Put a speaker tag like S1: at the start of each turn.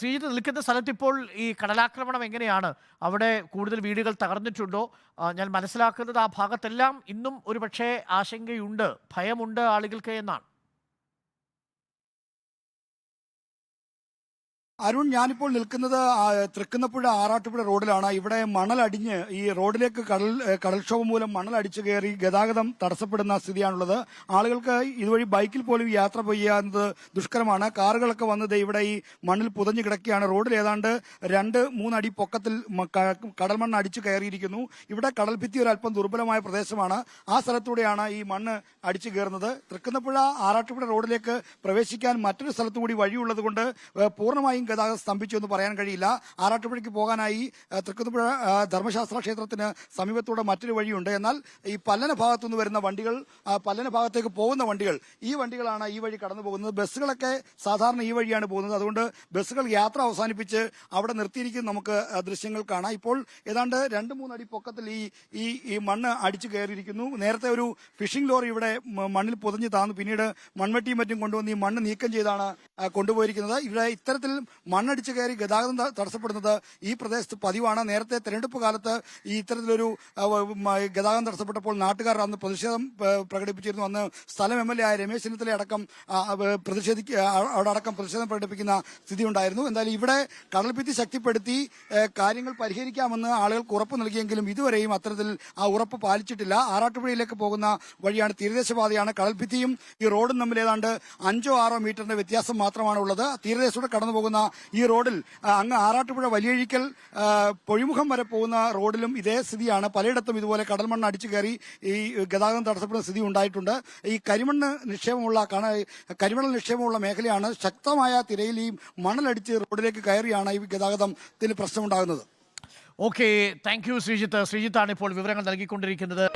S1: ശ്രീജിത്ത് നിൽക്കുന്ന സ്ഥലത്ത് ഇപ്പോൾ ഈ കടലാക്രമണം എങ്ങനെയാണ്? അവിടെ കൂടുതൽ വീടുകൾ തകർന്നിട്ടുണ്ടോ? ഞാൻ മനസ്സിലാക്കുന്നത് ആ ഭാഗത്തെല്ലാം ഇന്നും ഒരുപക്ഷേ ആശങ്കയുണ്ട്, ഭയമുണ്ട് ആളുകൾക്ക് എന്നാണ്.
S2: അരുൺ, ഞാനിപ്പോൾ നിൽക്കുന്നത് തൃക്കുന്നപ്പുഴ ആറാട്ടുപുഴ റോഡിലാണ്. ഇവിടെ മണലടിഞ്ഞ് ഈ റോഡിലേക്ക് കടൽക്ഷോഭം മൂലം മണലടിച്ചു കയറി ഗതാഗതം തടസ്സപ്പെടുന്ന സ്ഥിതിയാണുള്ളത്. ആളുകൾക്ക് ഇതുവഴി ബൈക്കിൽ പോലും യാത്ര ചെയ്യാവുന്നത് ദുഷ്കരമാണ്. കാറുകളൊക്കെ വന്നത് ഇവിടെ ഈ മണ്ണിൽ പുതഞ്ഞു കിടക്കുകയാണ്. റോഡിൽ ഏതാണ്ട് 2-3 അടി പൊക്കത്തിൽ കടൽമണ്ണ് അടിച്ചു കയറിയിരിക്കുന്നു. ഇവിടെ കടൽഭിത്തി ഒരല്പം ദുർബലമായ പ്രദേശമാണ്. ആ സ്ഥലത്തൂടെയാണ് ഈ മണ്ണ് അടിച്ചു കയറുന്നത്. തൃക്കുന്നപ്പുഴ ആറാട്ടുപുഴ റോഡിലേക്ക് പ്രവേശിക്കാൻ മറ്റൊരു സ്ഥലത്തുകൂടി വഴിയുള്ളത് കൊണ്ട് പൂർണ്ണമായും ഗതാഗതം സ്തംഭിച്ചു എന്ന് പറയാൻ കഴിയില്ല. ആറാട്ടുപുഴയ്ക്ക് പോകാനായി തൃക്കുന്നപ്പുഴ ധർമ്മശാസ്ത്ര ക്ഷേത്രത്തിന് സമീപത്തൂടെ മറ്റൊരു വഴിയുണ്ട്. എന്നാൽ ഈ പല്ലന ഭാഗത്തുനിന്ന് വരുന്ന വണ്ടികൾ, പല്ലന ഭാഗത്തേക്ക് പോകുന്ന വണ്ടികൾ, ഈ വണ്ടികളാണ് ഈ വഴി കടന്നു പോകുന്നത്. ബസ്സുകളൊക്കെ സാധാരണ ഈ വഴിയാണ് പോകുന്നത്. അതുകൊണ്ട് ബസ്സുകൾ യാത്ര അവസാനിപ്പിച്ച് അവിടെ നിർത്തിയിരിക്കുന്ന നമുക്ക് ദൃശ്യങ്ങൾ കാണാം. ഇപ്പോൾ ഏതാണ്ട് 2-3 അടി പൊക്കത്തിൽ ഈ മണ്ണ് അടിച്ചു കയറിയിരിക്കുന്നു. നേരത്തെ ഒരു ഫിഷിംഗ് ലോറി ഇവിടെ മണ്ണിൽ പുതഞ്ഞു താന്നു. പിന്നീട് മൺവെട്ടിയും മറ്റും കൊണ്ടുവന്ന് ഈ മണ്ണ് നീക്കം ചെയ്താണ് കൊണ്ടുപോയിരിക്കുന്നത്. ഇവിടെ ഇത്തരത്തിൽ മണ്ണടിച്ചു കയറി ഗതാഗതം തടസ്സപ്പെടുന്നത് ഈ പ്രദേശത്ത് പതിവാണ്. നേരത്തെ തെരഞ്ഞെടുപ്പ് കാലത്ത് ഈ ഇത്തരത്തിലൊരു ഗതാഗതം തടസ്സപ്പെട്ടപ്പോൾ നാട്ടുകാർ അന്ന് പ്രതിഷേധം പ്രകടിപ്പിച്ചിരുന്നു. അന്ന് സ്ഥലം MLA ആയ രമേശ് ചെന്നിത്തല അടക്കം അവിടെ അടക്കം പ്രതിഷേധം പ്രകടിപ്പിക്കുന്ന സ്ഥിതി ഉണ്ടായിരുന്നു. എന്തായാലും ഇവിടെ കടൽഭിത്തി ശക്തിപ്പെടുത്തി കാര്യങ്ങൾ പരിഹരിക്കാമെന്ന് ആളുകൾക്ക് ഉറപ്പ് നൽകിയെങ്കിലും ഇതുവരെയും അത്തരത്തിൽ ആ ഉറപ്പ് പാലിച്ചിട്ടില്ല. ആറാട്ടുപുഴയിലേക്ക് പോകുന്ന വഴിയാണ്, തീരദേശപാതയാണ്. കടൽഭിത്തിയും ഈ റോഡും തമ്മിൽ ഏതാണ്ട് 5-6 മീറ്ററിന്റെ വ്യത്യാസം മാത്രമാണ് ഉള്ളത്. തീരദേശത്തൂടെ കടന്നു പോകുന്ന ഈ റോഡിൽ അങ്ങ് ആറാട്ടുപുഴ വലിയഴിക്കൽ പൊഴിമുഖം വരെ പോകുന്ന റോഡിലും ഇതേ സ്ഥിതിയാണ്. പലയിടത്തും ഇതുപോലെ കടൽമണ്ണ് അടിച്ചു കയറി ഈ ഗതാഗതം തടസ്സപ്പെടുന്ന സ്ഥിതി ഉണ്ടായിട്ടുണ്ട്. ഈ കരിമണൽ നിക്ഷേപമുള്ള മേഖലയാണ്. ശക്തമായ തിരയിൽ ഈ മണലടിച്ച് റോഡിലേക്ക് കയറിയാണ് ഈ ഗതാഗതത്തിന് പ്രശ്നമുണ്ടാകുന്നത്.
S1: Okay, thank you Sreejith. ശ്രീജിത്താണ് ഇപ്പോൾ വിവരങ്ങൾ നൽകിക്കൊണ്ടിരിക്കുന്നത്.